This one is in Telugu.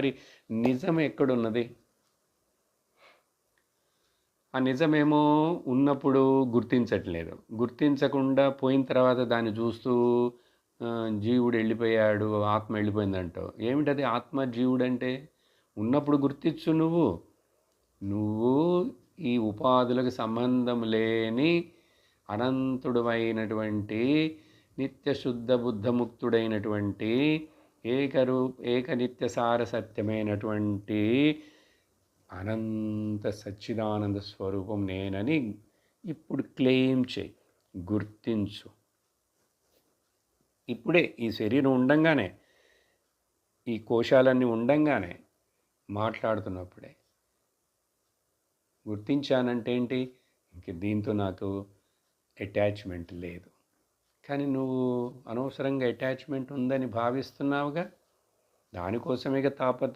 మరి నిజం ఎక్కడున్నది? ఆ నిజమేమో ఉన్నప్పుడు గుర్తించట్లేదు. గుర్తించకుండా పోయిన తర్వాత దాన్ని చూస్తూ జీవుడు వెళ్ళిపోయాడు, ఆత్మ వెళ్ళిపోయిందంటావు. ఏమిటది ఆత్మ, జీవుడంటే? ఉన్నప్పుడు గుర్తించు నువ్వు. నువ్వు ఈ ఉపాధులకు సంబంధం లేని అనంతుడమైనటువంటి నిత్య శుద్ధ బుద్ధముక్తుడైనటువంటి ఏకనిత్య సార సత్యమైనటువంటి అనంత సచ్చిదానంద స్వరూపం నేనని ఇప్పుడు క్లెయిమ్ చేయి, గుర్తించు. ఇప్పుడే ఈ శరీరం ఉండంగానే, ఈ కోశాలన్నీ ఉండంగానే, మాట్లాడుతున్నప్పుడే గుర్తించానంటే ఏంటి? ఇంక దీంతో నాకు అటాచ్మెంట్ లేదు. కానీ నువ్వు అనవసరంగా అటాచ్మెంట్ ఉందని భావిస్తున్నావుగా, దానికోసమే